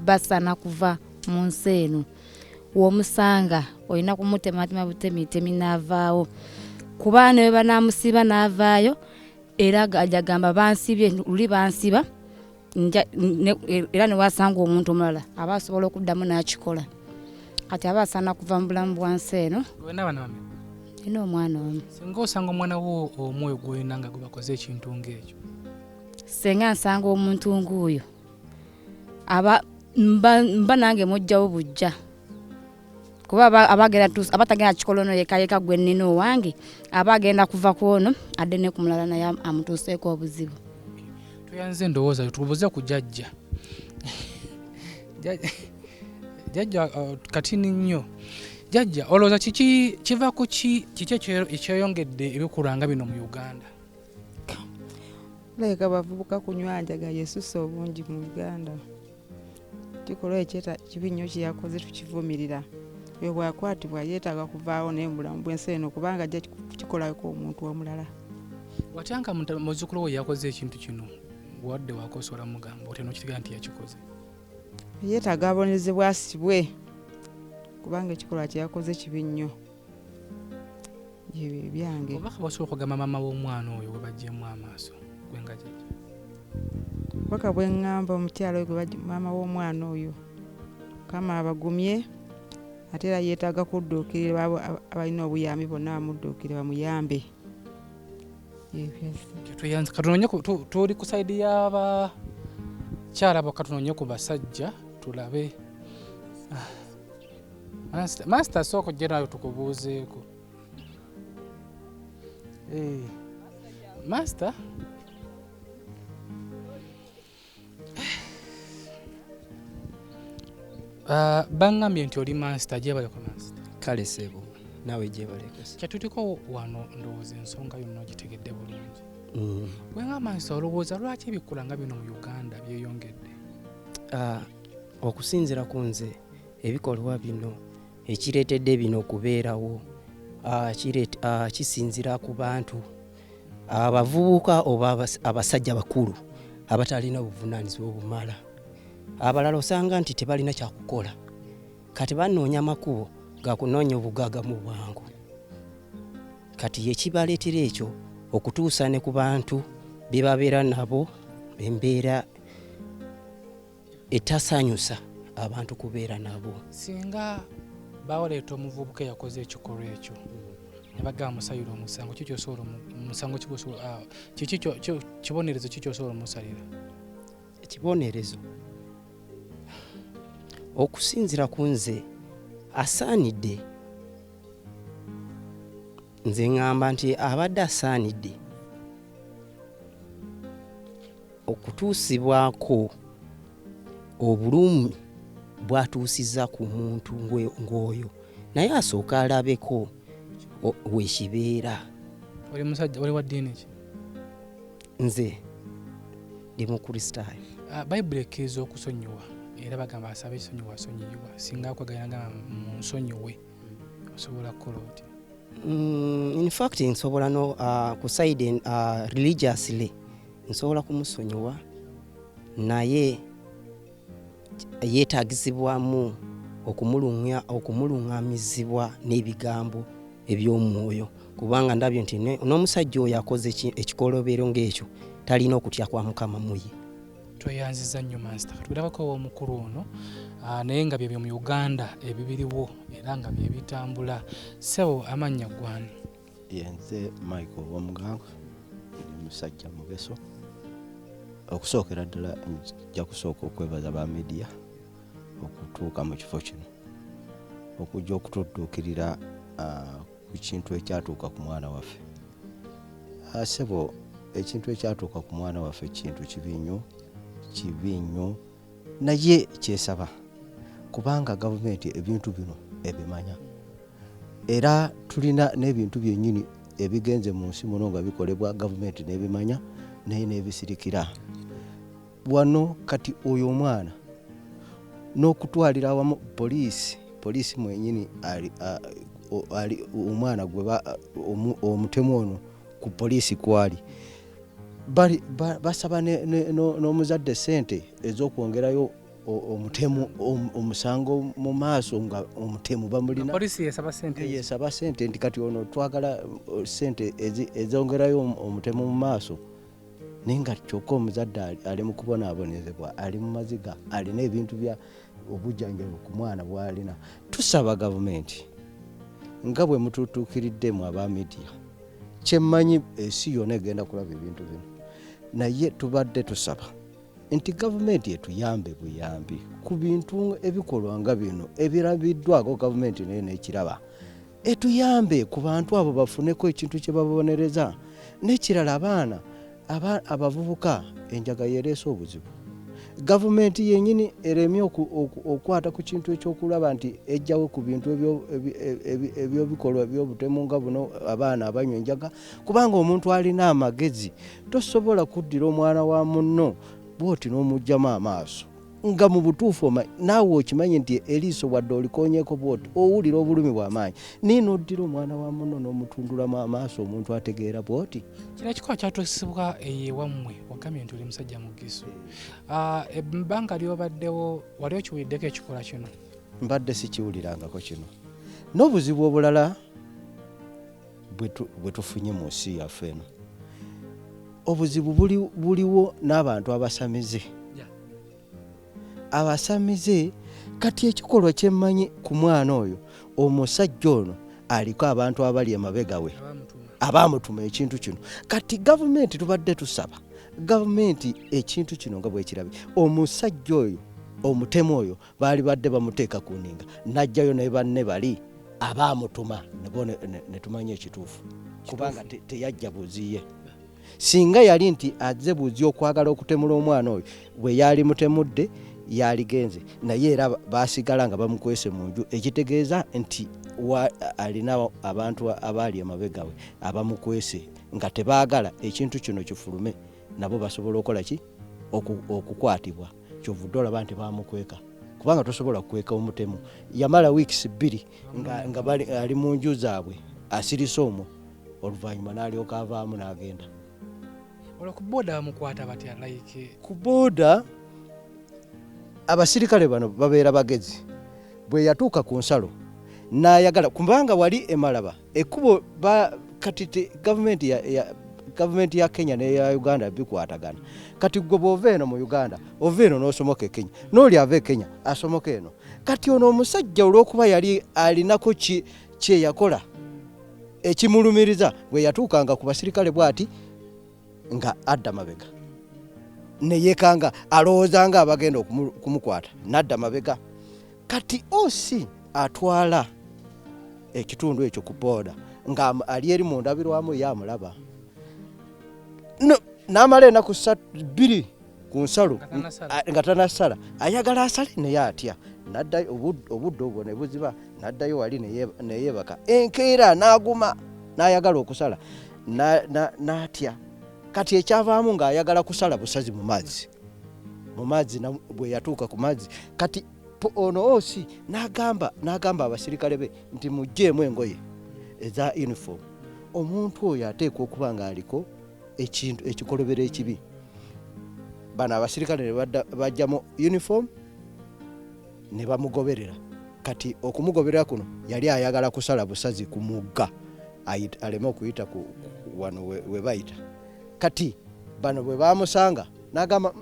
basana kuva mu nsi eno. W'omusanga olina kumutematema butemitemi n'avaawo kuba ne banaamusiba n'avaayo era ajagamba bansibye luli bansiba era ne wasanga omuntu omulala aba asobola okuddamu n'akikola. Kati aba asaana kuva mu bulamu bwa nsi eno. Wena bana bame ino omwana omu singa osanga omwana wo omwoyo gw'olina nga gwe bakoze ekintu ng'ekyo senga nsanga omuntu ng'oyo mba nange mujjawo bujja kuba abatagenda kikola ono yekayeka gwe nnina owange aba agenda kuva ku ono adde ne ku mulala naye amutuuseeko obuzibu. Tuyanze endowooza tubuze ku jjajja jjajja katini nnyo. Jjajja olowooza kiva ku kiki ekyeyongedde ebikolwa nga bino mu Uganda? Leka bavubuka kunywa njaga yesusa obungi mu Uganda. Kikolwa ekyeta kibi nnyo kyeyakoze tukivumirira. Bwe bwakwatibwa yeetaaga kuvaawo naye mu bulamu bw'ensi eno kubanga ajja kukikolako omuntu omulala. Watyanka muzzukulu we yakoze ekintu kino wadde wakosola mugamba otya n'okitiga nti yakikoze? Yeetaaga abonezebwa asibwe kubanga ekikolwa kyeyakoze kibi nnyo. Yewe byange. Obaka bw'osobola okugamba maama w'omwana oyo we baggyemu amaaso gwe nga jjajja? Obaka bwe ŋŋamba omukyala oyo gwe maama w'omwana oyo kama abagumye ate era yeetaaga kudduukirira abalina obuyambi bonna bamudduukire bamuyambe. Katunoonye tuli ku sayidi y'abakyala katunoonye ku basajja tulabe. Master soko jerayo tukubuuzeeko. Master bangambye nti oli master gyebaleko master. Kale sebo nawe gyebaleko. Kyatutiko wano ndowooza ensonga yonna ogitegedde bulungi. Gwe nga master olowooza lwaki ebikolwa nga bino mu Uganda byeyongedde? Okusinziira ku nze ebikolwa bino ekireetedde bino okubeerawo kisinzira ku bantu abavubuka oba abasajja bakulu abatalina buvunaanyizibwa obumala. Abalala osanga nti tebalina kyakukola kati banoonya amakubo gakunoonya obugagga mu bwangu. Kati yekibaleetera ekyo okutuusa ne ku bantu bye babeera nabo embeera etasanyusa abantu kubeera nabo. Singa bawaleeta omuvubuka yakoze ekikolwa ekyo ne bagamba musayira omusango kikyosobola omusango kibonerezo kikyosobola omusalira? Ekibonerezo okusinzira ku nze asaanidde, nze ŋŋamba nti abadde asaanidde okutuusibwako obulumi bwatuusiza ku muntu ng'oyo naye asooka alabeko wekibeera. Oli musajja oli wa ddiini ki? Nze ndi mukristaayo. Bayibuli ekkiriza okusonyiwa era bagamba asaba ekisonyiwa asonyiyiwa. Singa akwagala ngamba munsonyiwe osobola kukola otya? In fact nsobola no ku side religiously nsobola kumusonyiwa naye yeetagisibwamu okumulungamizibwa n'ebigambo eby'omwoyo kubanga ndabye nti n'omusajja oyo akoze ekikolobero ng'ekyo talina okutya kwa Mukama muye. Tweyanziza nnyo Master. Tulabako omukulu ono naye nga bye mu Uganda ebibiriwo era nga bye bitambula. Ssebo amannya gwani? Yenze Michael Wamuganga ndi musajja mugeso. Okusookera ddala nja kusooka okwebaza ba media okutuuka mu kifo kino okujja okutudduukirira ku kintu ekyatuuka ku mwana waffe. Ssebo ekintu ekyatuuka ku mwana waffe kintu kibi nnyo naye kyesaba kubanga gavumenti ebintu bino ebimanya era tulina n'ebintu byennyini ebigenze mu nsi muno nga bikolebwa gavumenti n'ebimanya naye n'ebisirikira wano. Kati oyo omwana n'okutwalira awamu poliisi mwenyini ali omwana gwe omutemu ono ku poliisi kwali basaba n'omuzadde sente ez'okwongerayo omutemu omusango mu maaso nga omutemu bamulina. Poliisi yesaba sente nti kati ono twagala sente ezongerayo omutemu mu maaso naye nga kyokka omuzadde ali mu kubonaabonezebwa ali mu maziga alina ebintu bya obujjanjabi ku mwana bw'alina. Tusaba gavumenti nga bwe mututuukiriddemu aba media kyemmanyi ensi yonna egenda kulaba ebintu bino naye tubadde tusaba nti gavumenti etuyambe buyambi ku bintu ebikolwa nga bino ebirabiddwako gavumenti naye nekiraba etuyambe ku bantu abo bafuneko ekintu kye babonereza n'ekirala abaana abavubuka enjaga yereese obuzibu. Gavumenti yennyini eremye okwata ku kintu ekyokulaba nti ejjawo ku bintu ebyobikolwa by'obutemu nga buno abaana abanywa enjaga kubanga omuntu alina amagezi tosobola kuddira omwana wa munno bw'oti n'omugyamu amaaso nga mu butuufu naawe okimanyi nti eriiso wadde olikonyeeko bw'oti owulira obulumi bw'amaanyi naye n'oddira omwana wa munno n'omutundulamu amaaso omuntu ategeera bw'oti. Kino ekikola kyatuusibwa eyewammwe wagambye nti oli musajja mugiso. Ebbanga ly'obaddewo wali okiwuliddeko ekikola kino? Mbadde sikiwulirangako kino. N'obuzibu obulala bwe tufunye mu nsi yaffe eno obuzibu buliwo n'abantu abasamize. Abasamize kati ekikolwa kyemmanyi ku mwana oyo omusajja ono aliko abantu abali emabega we abamutuma ekintu kino. Kati gavumenti tubadde tusaba gavumenti ekintu kino nga bwekirabe omusajja oyo omutemu oyo baali badde bamuteeka ku nninga najjayo naye banne bali abamutuma nebo ne tumanya ekituufu kubanga teyajja buziye. Singa yali nti azze buzi okwagala okutemula omwana oyo bwe yali mutemudde yaligenze naye era basigala nga bamukwese mu nju ekitegeeza nti alina abantu abaali emabega we abamukwese nga tebaagala ekintu kino kifulume nabo basobola okukola ki okukwatibwa. Kyovudde olaba nti bamukweka kubanga tosobola kukweka omutemu. Yamala weeks 2 nga bali ali mu nju zaabwe asirisa omwo oluvannyuma n'alyoka avaamu n'agenda. Olwo ku booda bamukwata batya like? Ku booda abasirikale bano babeera bagezi. Bwe yatuuka ku nsalo n'ayagala kubanga wali emalaba ekkubo kati gavumenti ya Kenya neya Uganda bikwatagana. Kati gwe bw'ova eno mu Uganda ova eno n'osomoka e Kenya n'oli ava e Kenya asomoka eno. Kati ono omusajja olw'okuba yali alinako kye yakola ekimulumiriza bwe yatuukanga ku basirikale bw'ati nga adda mabega ne yeekanga alowooza nga abagenda okumukwata n'adda mabega. Kati osi atwala ekitundu ekyo ku booda nga ali eri mu ndabirwamu yamulaba n'amala ennaku 2 ku nsalo nga tanasala ayagala asale naye atya n'addayo obudde obwo ne buziba n'addayo wali ne yeebaka enkeera n'aguma n'ayagala okusala n'atya. Kati ekyavaamu ng'ayagala kusala busazi mu mazzi bwe yatuuka ku mazzi. Kati ono osi n'agamba abasirikale be nti mugjeemu engoye eza uniform. Omuntu oyo ateekwa okuba ng'aliko ekintu ekikolobera ekibi. Bano abasirikale ne bajjamu uniform ne bamugoberera. Kati okumugoberera kuno yali ayagala kusala busazi ku mugga aleme okuyita wano we bayita. Kati bano bwe bamusanga n'agamba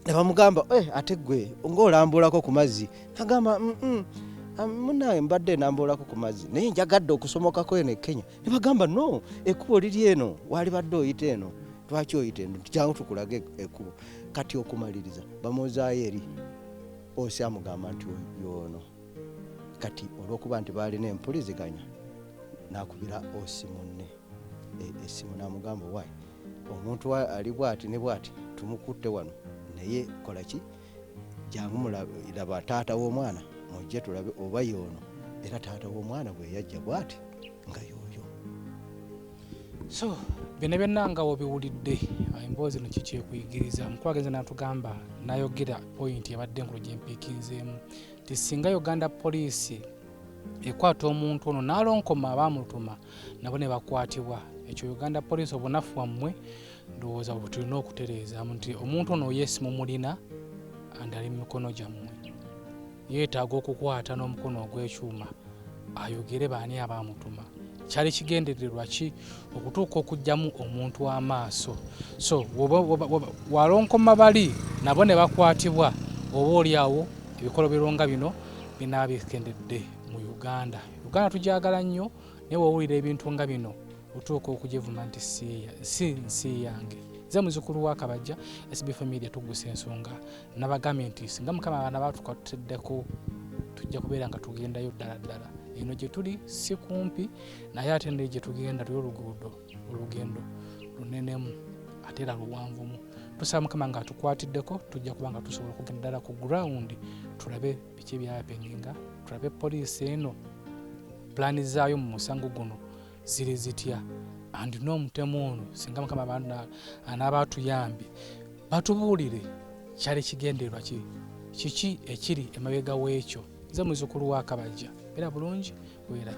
ne bamugamba ate gwe ng'olambulako ku mazzi. N'agamba munaye mbadde nambulako ku mazzi naye njagadde okusomokako eno e Kenya. Ne bagamba no, ekkubo liri eno wali badde oyita eno, lwaki oyita eno, jangu tukulage ekkubo. Kati okumaliriza bamuzaayo eri osi amugamba nti yoono. Kati olw'okuba nti baalina empuliziganya n'akubira osi munne essimu n'amugamba wayi omuntu ali bw'ati ne bw'ati tumukutte wano naye kola ki jangu mulaba taata w'omwana mujje tulabe oba yoono era taata w'omwana bwe yajja bw'ati nga yooyo. So bino byonna nga wobiwulidde emboozi no kikyekuyigiriza mukwagenza n'atugamba n'ayogera point yabadde enkulu gye mpiikinzeemu nti singa Uganda poliisi ekwata omuntu ono n'alonkoma abaamutuma nabo ne bakwatibwa ekyo Uganda poliisi obunafu wammwe ndowooza bwe tulina okutereezaamu nti omuntu ono yeesimu mulina andali mu mikono gyammwe yeetaaga okukwata n'omukono ogw'ekyuma ayogere baani abaamutuma kyali kigendererwa ki okutuuka okuggyamu omuntu w'amaaso. So walonkoma bali nabo ne bakwatibwa oba oliawo ebikolobero nga bino binaaba bikendedde mu Uganda tugyagala nnyo naye wowulira ebintu nga bino otuuka okugivuma nti si nsi yange. Nze muzukulu wa Kabajja, SB4 Media Tuggussa Enssonga nabagambye nti singa Mukama abaana baatukwatiddeko tujja kubeera nga tugendayo ddala. Eno gye tuli si kumpi naye ate ne gye tugenda tuli olugendo lunenemu ate era luwanvumu. Tusaba Mukama nga atukwatiddeko tujja kuba nga tusobola okugenda ddala ku ground tulabe biki ebyapenginga, tulabe poliisi eno pulaani zaayo mu musango guno ziri zitya andi n'omutemu ono singa Mukama anaaba atuyambye batubuulire kyali kigendererwa kiki ekiri emabega w'ekyo. Nze muzukulu wa Kabajja era bulungi weera.